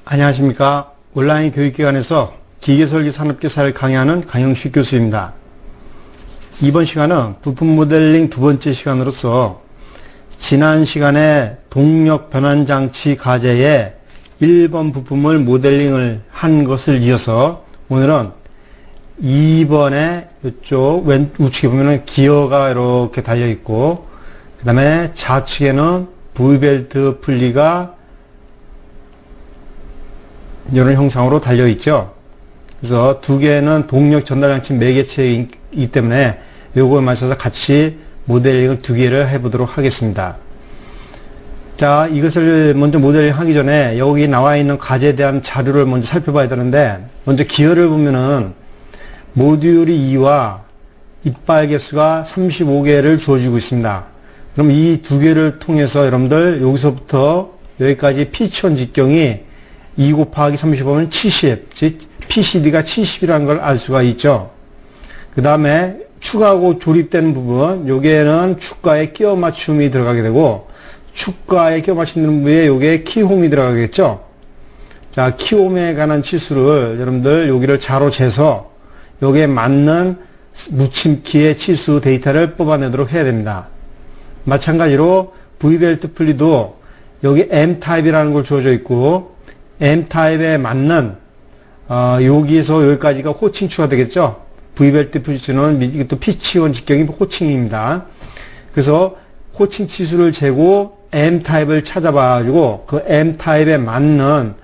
안녕하십니까. 온라인 교육기관에서 기계설계 산업기사를 강의하는 강영식 교수입니다. 이번 시간은 부품 모델링 두 번째 시간으로서 지난 시간에 동력 변환장치 과제에 1번 부품을 모델링을 한 것을 이어서 오늘은 2번에 이쪽 우측에 보면은 기어가 이렇게 달려있고 그 다음에 좌측에는 V벨트 분리가 이런 형상으로 달려있죠. 그래서 두 개는 동력 전달장치 매개체이기 때문에 요거에 맞춰서 같이 모델링을 두 개를 해보도록 하겠습니다. 자, 이것을 먼저 모델링 하기 전에 여기 나와 있는 과제에 대한 자료를 먼저 살펴봐야 되는데, 먼저 기어를 보면은 모듈이 2와 이빨 개수가 35개를 주어지고 있습니다. 그럼 이 두 개를 통해서 여러분들 여기서부터 여기까지 피치원 직경이 2 곱하기 35는 70, 즉 PCD가 70이라는 걸 알 수가 있죠. 그 다음에 축하고 조립되는 부분, 여기에는 축가에 끼워 맞춤이 들어가게 되고, 축가에 끼워 맞추는 부분에 여기에 키홈이 들어가겠죠. 자, 키홈에 관한 치수를 여러분들 여기를 자로 재서 여기에 맞는 묻힘키의 치수 데이터를 뽑아내도록 해야 됩니다. 마찬가지로 V벨트 분리도 여기 M타입이라는 걸 주어져 있고, M타입에 맞는 여기에서 여기까지가 호칭추가 되겠죠. V벨트 분리는 이것도 피치원 직경이 호칭입니다. 그래서 호칭 치수를 재고 M타입을 찾아봐가지고 그 M타입에 맞는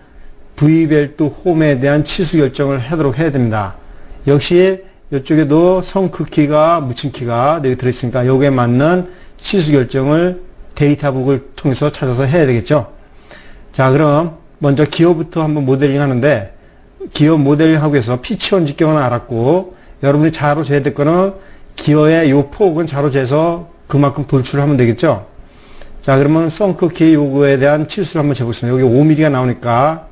V벨트 홈에 대한 치수 결정을 하도록 해야 됩니다. 역시 이쪽에도 성크키가 묻힘키가 여기 들어있으니까 여기에 맞는 치수 결정을 데이터북을 통해서 찾아서 해야 되겠죠. 자, 그럼 먼저 기어부터 한번 모델링 하는데, 기어 모델링 하고 해서 피치원 직경은 알았고, 여러분이 자로 재야 될 거는 기어의 요 폭은 자로 재서 그만큼 돌출을 하면 되겠죠. 자, 그러면 썬크키 요거에 대한 치수를 한번 재보겠습니다. 여기 5mm가 나오니까,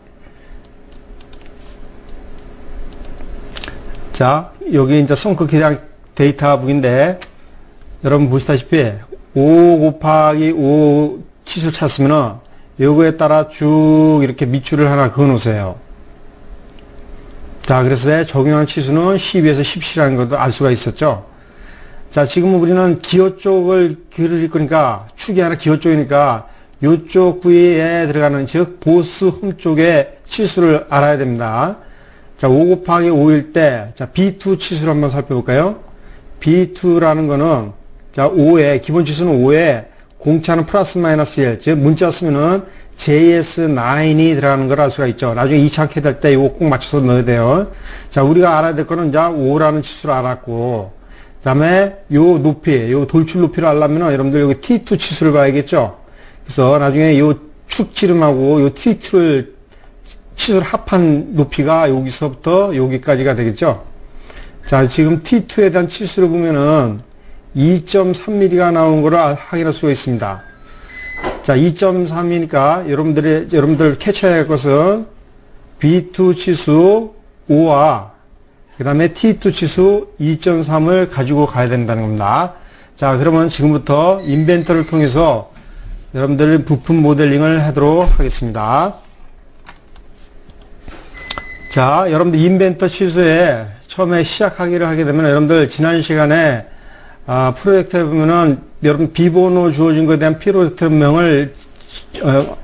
자, 여기 이제 썬크키에 대한 데이터북인데, 여러분 보시다시피 5 곱하기 5 치수 찾으면은 요거에 따라 쭉 이렇게 밑줄을 하나 그어 놓으세요. 자, 그래서 적용한 치수는 12에서 17이라는 것도 알 수가 있었죠. 자, 지금 우리는 기어 쪽을 그릴 거니까, 축이 하나 기어 쪽이니까, 요쪽 부위에 들어가는, 즉, 보스 홈 쪽의 치수를 알아야 됩니다. 자, 5 곱하기 5일 때, 자, B2 치수를 한번 살펴볼까요? B2라는 거는, 자, 5에, 기본 치수는 5에, 공차는 플러스 마이너스 1, 즉 문자 쓰면은 JS9이 들어가는 걸 알 수가 있죠. 나중에 2차 학회 될 때 이거 꼭 맞춰서 넣어야 돼요. 자, 우리가 알아야 될 거는 이제 5라는 치수를 알았고, 그 다음에 요 높이, 요 돌출 높이를 알려면은 여러분들 여기 T2 치수를 봐야겠죠. 그래서 나중에 요 축지름하고 요 T2를 치수를 합한 높이가 여기서부터 여기까지가 되겠죠. 자, 지금 T2에 대한 치수를 보면은 2.3mm가 나온 거를 확인할 수가 있습니다. 자, 2.3이니까 여러분들 캐치해야 할 것은 B2 치수 5와 그 다음에 T2 치수 2.3을 가지고 가야 된다는 겁니다. 자, 그러면 지금부터 인벤터를 통해서 여러분들 부품 모델링을 하도록 하겠습니다. 자, 여러분들 인벤터 치수에 처음에 시작하기를 하게 되면 여러분들 지난 시간에 프로젝트에 보면은 여러분 비번호 주어진 것에 대한 프로젝트명을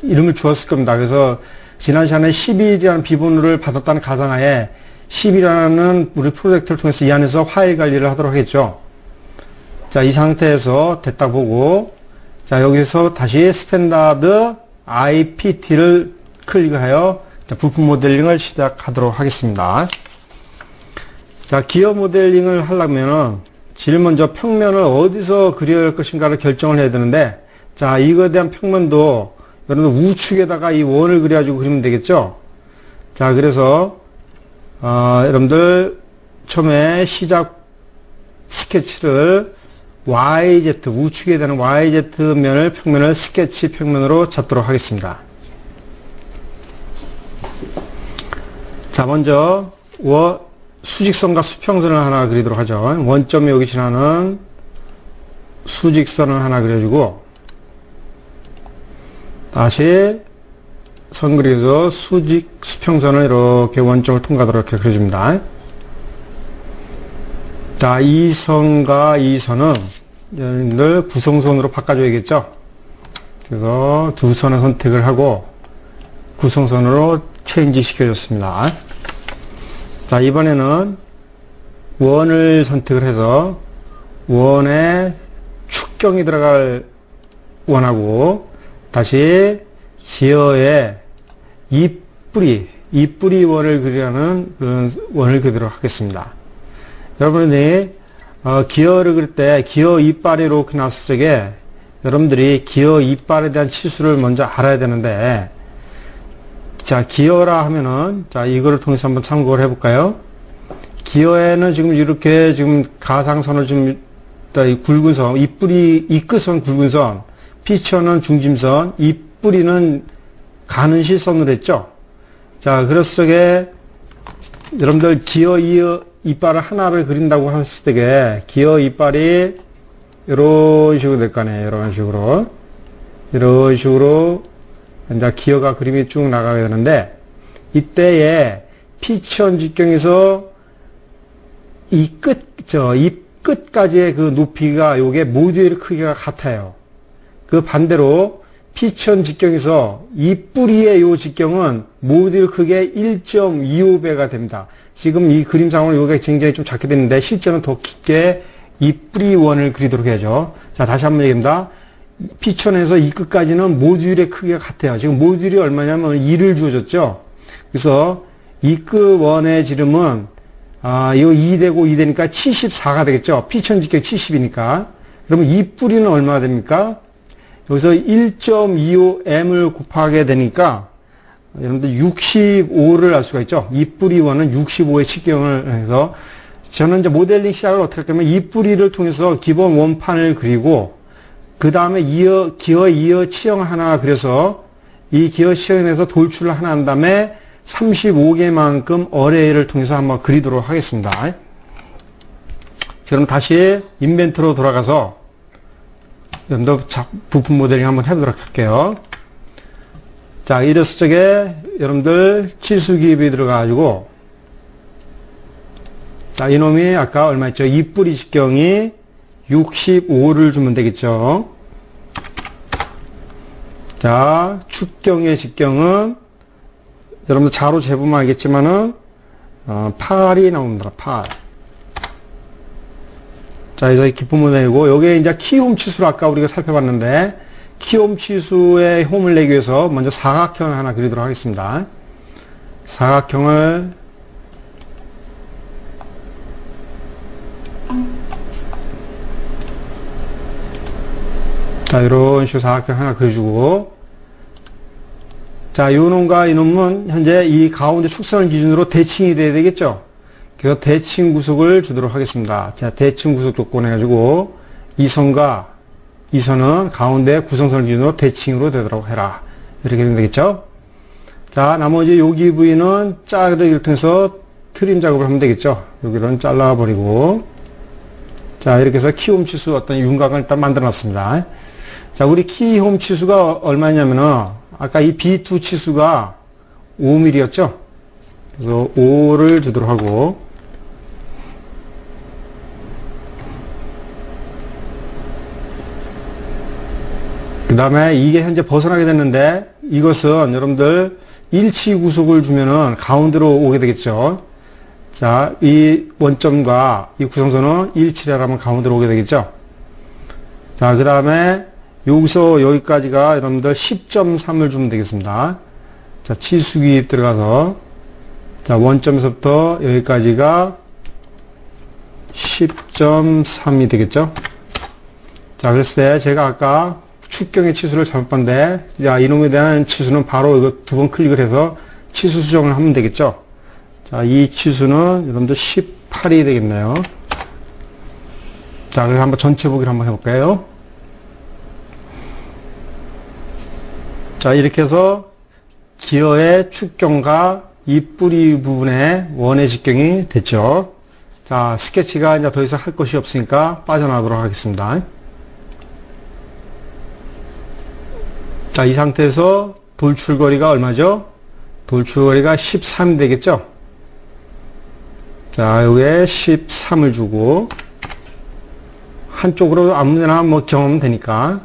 이름을 주었을 겁니다. 그래서 지난 시간에 10일이라는 비번호를 받았다는 가상하에 10이라는 우리 프로젝트를 통해서 이 안에서 파일 관리를 하도록 하겠죠. 자, 이 상태에서 됐다 보고, 자, 여기서 다시 스탠다드 IPT를 클릭하여 부품 모델링을 시작하도록 하겠습니다. 자, 기어 모델링을 하려면은 제일 먼저 평면을 어디서 그려야 할 것인가를 결정을 해야 되는데, 자, 이거에 대한 평면도 여러분들 우측에다가 이 원을 그려가지고 그리면 되겠죠. 자, 그래서 여러분들 처음에 시작 스케치를 YZ, 우측에 대한 YZ 면을 평면을 스케치 평면으로 잡도록 하겠습니다. 자, 먼저 수직선과 수평선을 하나 그리도록 하죠. 원점이 여기 지나는 수직선을 하나 그려주고, 다시 선 그려서 수평선을 이렇게 원점을 통과하도록 이렇게 그려줍니다. 자, 이 선과 이 선은 여러분들 구성선으로 바꿔줘야겠죠? 그래서 두 선을 선택을 하고 구성선으로 체인지 시켜줬습니다. 자, 이번에는 원을 선택을 해서 원에 축경이 들어갈 원하고 다시 기어에 잎뿌리 원을 그리려는 그런 원을 그리도록 하겠습니다. 여러분이 기어를 그릴 때 기어 이빨이 이렇게 나왔을 적에 여러분들이 기어 이빨에 대한 치수를 먼저 알아야 되는데, 자, 기어라 하면은, 자, 이거를 통해서 한번 참고를 해볼까요? 기어에는 지금 이렇게 지금 가상선을 좀, 이 굵은 선, 이 끝선 굵은 선, 피처는 중심선, 잎뿌리는 가는 실선으로 했죠? 자, 그랬을 적에 여러분들 기어 이빨을 하나를 그린다고 했을 때에 기어 이빨이 이런 식으로 될 거 아니에요. 이런 식으로 이제 기어가 그림이 쭉 나가게 되는데, 이때에 피치원 직경에서 이 끝까지의 그 높이가 요게 모듈 크기가 같아요. 그 반대로 피치원 직경에서 이 뿌리의 요 직경은 모듈 크기의 1.25배가 됩니다. 지금 이 그림상으로 요게 굉장히 좀 작게 됐는데 실제는 더 깊게 이 뿌리 원을 그리도록 해야죠. 자, 다시 한번 얘기합니다. 피천에서 이 끝까지는 모듈의 크기가 같아요. 지금 모듈이 얼마냐면 2를 주어졌죠. 그래서 이 끝 원의 지름은 이거 2 되고 2 되니까 74가 되겠죠. 피천 직경 70이니까. 그러면 이 뿌리는 얼마가 됩니까? 여기서 1.25m을 곱하게 되니까 여러분들 65를 알 수가 있죠. 이 뿌리 원은 65의 직경을 해서 저는 이제 모델링 시작을 어떻게 할 거냐면 이 뿌리를 통해서 기본 원판을 그리고 그 다음에 기어 이어 치형을 하나 그려서 이 기어 치형에서 돌출을 하나 한 다음에 35개만큼 어레이를 통해서 한번 그리도록 하겠습니다. 그럼 다시 인벤트로 돌아가서 여러분들 부품 모델링 한번 해보도록 할게요. 자, 이랬을 적에 여러분들 치수기입이 들어가가지고, 자, 이놈이 아까 얼마 있죠? 이 뿌리 직경이 65를 주면 되겠죠. 자, 축경의 직경은 여러분들 자로 재보면 알겠지만은 8이 나옵니다. 8. 자, 여기서 기쁨을 내고, 여기에 이제 키홈 치수를 아까 우리가 살펴봤는데, 키홈 치수의 홈을 내기 위해서 먼저 사각형을 하나 그리도록 하겠습니다. 사각형을 자, 이런 식으로 사각형 하나 그려주고, 자, 요놈과 이놈은 현재 이 가운데 축선을 기준으로 대칭이 돼야 되겠죠? 그래서 대칭 구속을 주도록 하겠습니다. 자, 대칭 구속 조건 해가지고, 이 선과 이 선은 가운데 구성선을 기준으로 대칭으로 되도록 해라. 이렇게 되면 되겠죠? 자, 나머지 여기 부위는 자르기를 통해서 트림 작업을 하면 되겠죠? 여기는 잘라버리고, 자, 이렇게 해서 키홈 치수 어떤 윤곽을 일단 만들어 놨습니다. 자, 우리 키홈 치수가 얼마냐면은, 아까 이 B2 치수가 5mm였죠? 그래서 5를 주도록 하고, 그 다음에 이게 현재 벗어나게 됐는데, 이것은 여러분들 일치 구속을 주면은 가운데로 오게 되겠죠? 자, 이 원점과 이 구성선은 일치를 하면 가운데로 오게 되겠죠? 자, 그 다음에 여기서 여기까지가 여러분들 10.3을 주면 되겠습니다. 자, 치수기 들어가서, 자, 원점에서부터 여기까지가 10.3이 되겠죠? 자, 그랬을 때 제가 아까 축경의 치수를 잘못 봤는데, 자, 이놈에 대한 치수는 바로 이거 두 번 클릭을 해서 치수 수정을 하면 되겠죠? 자, 이 치수는 여러분들 18이 되겠네요. 자, 그래서 한번 전체 보기를 한번 해볼까요? 자, 이렇게 해서 기어의 축경과 이 뿌리 부분의 원의 직경이 됐죠. 자, 스케치가 이제 더 이상 할 것이 없으니까 빠져나가도록 하겠습니다. 자, 이 상태에서 돌출거리가 얼마죠? 돌출거리가 13이 되겠죠? 자, 여기에 13을 주고, 한쪽으로 아무데나 뭐 경험하면 되니까.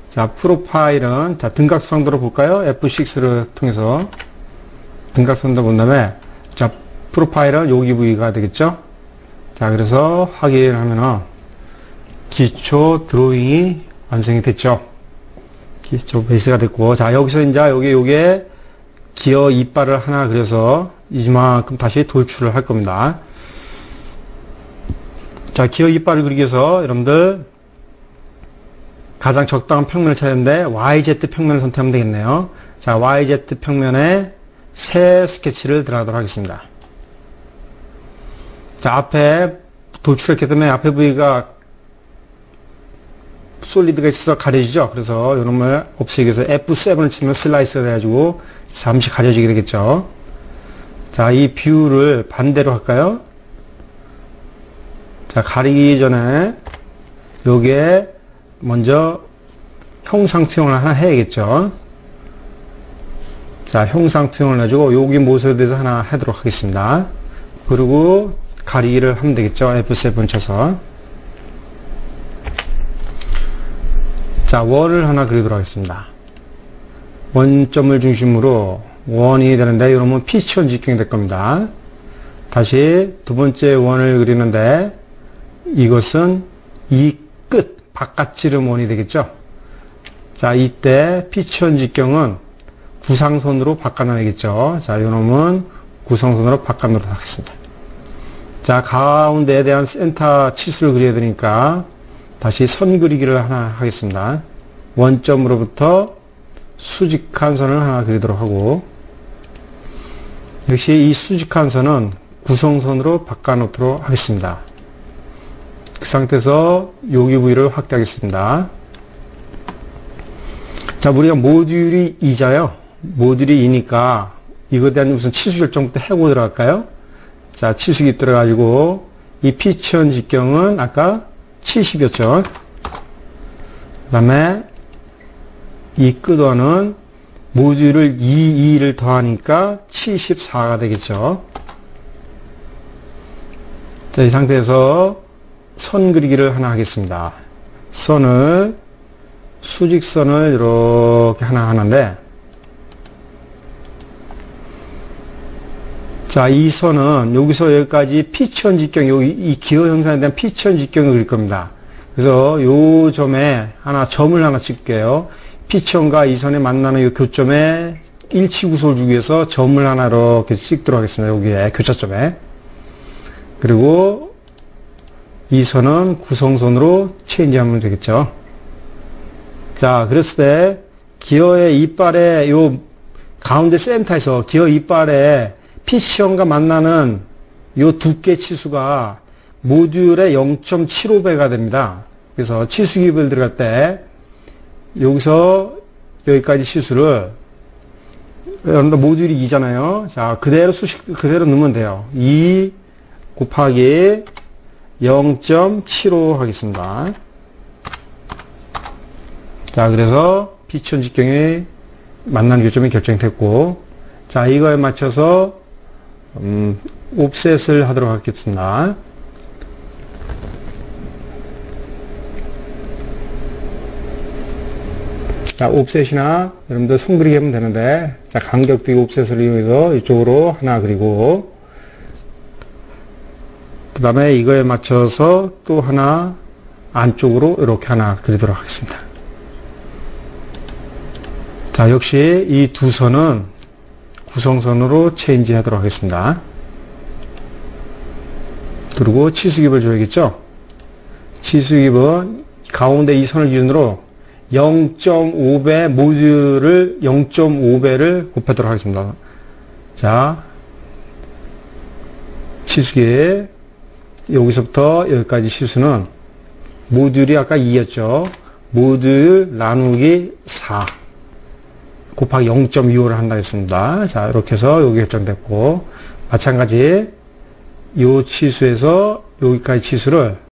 자, 프로파일은, 자, 등각선도로 볼까요? F6를 통해서. 등각선도 본 다음에, 자, 프로파일은 여기 부위가 되겠죠? 자, 그래서 확인하면은, 기초 드로잉이 완성이 됐죠? 기초 베이스가 됐고, 자, 여기서 이제 요게 기어 이빨을 하나 그려서 이만큼 다시 돌출을 할 겁니다. 자, 기어 이빨을 그리기 위해서 여러분들 가장 적당한 평면을 찾아야 되는데 YZ 평면을 선택하면 되겠네요. 자, YZ 평면에 새 스케치를 들어가도록 하겠습니다. 자, 앞에 돌출했기 때문에 앞에 부위가 솔리드가 있어서 가려지죠. 그래서 이놈을 없애기 위해서 F7을 치면 슬라이스가 돼가지고 잠시 가려지게 되겠죠. 자, 이 뷰를 반대로 할까요? 자, 가리기 전에 요게 먼저 형상 투영을 하나 해야겠죠. 자, 형상 투영을 해가지고 여기 모습에 대해서 하나 하도록 하겠습니다. 그리고 가리기를 하면 되겠죠. F7 쳐서. 자, 원을 하나 그리도록 하겠습니다. 원점을 중심으로 원이 되는데 이러면 피치원 직경이 될 겁니다. 다시 두 번째 원을 그리는데 이것은 이 끝, 바깥지름 원이 되겠죠. 자, 이때 피치원 직경은 구상선으로 바꿔놔야겠죠. 자, 이놈은 구상선으로 바꿔놓도록 하겠습니다. 자, 가운데에 대한 센터 치수를 그려야 되니까 다시 선 그리기를 하나 하겠습니다. 원점으로부터 수직한 선을 하나 그리도록 하고, 역시 이 수직한 선은 구성선으로 바꿔놓도록 하겠습니다. 그 상태에서 여기 부위를 확대하겠습니다. 자, 우리가 모듈이 2자요. 모듈이 2니까 이거에 대한 무슨 치수 결정부터 해고 들어갈까요? 자, 치수기 들어가지고 이 피치원 직경은 아까 70이었죠. 그 다음에 이 끝원은 모듈을 2를 더하니까 74가 되겠죠. 자, 이 상태에서 선 그리기를 하나 하겠습니다. 선을, 수직선을 이렇게 하나 하는데, 자, 이 선은 여기서 여기까지 피치원 직경, 이 기어 형상에 대한 피치원 직경을 그릴 겁니다. 그래서 요 점에 점을 하나 찍게요. 피치원과 이 선에 만나는 이 교점에 일치 구속을 주기 위해서 점을 하나 이렇게 찍도록 하겠습니다. 여기에 교차점에. 그리고 이 선은 구성선으로 체인지하면 되겠죠. 자, 그랬을 때 기어의 이빨의 요 가운데 센터에서 기어 이빨에 피치원과 만나는 요 두께 치수가 모듈의 0.75배가 됩니다. 그래서 치수기입을 들어갈 때 여기서 여기까지 치수를, 여러분들 모듈이 2잖아요. 자, 그대로 그대로 넣으면 돼요. 2 곱하기 0.75 하겠습니다. 자, 그래서 피치원 직경이 만나는 교점이 결정이 됐고, 자, 이거에 맞춰서 옵셋을 하도록 하겠습니다. 자, 옵셋이나 여러분들 선 그리기 하면 되는데, 자, 간격대기 옵셋을 이용해서 이쪽으로 하나 그리고, 그 다음에 이거에 맞춰서 또 하나 안쪽으로 이렇게 하나 그리도록 하겠습니다. 자, 역시 이 두 선은 구성선으로 체인지 하도록 하겠습니다. 그리고 치수기입을 줘야겠죠? 치수기입은 가운데 이 선을 기준으로 0.5배, 모듈을 0.5배를 곱하도록 하겠습니다. 자, 치수기, 여기서부터 여기까지 치수는 모듈이 아까 2였죠. 모듈 나누기 4 곱하기 0.25를 한다 했습니다. 자, 이렇게 해서 여기 결정됐고, 마찬가지 이 치수에서 여기까지 치수를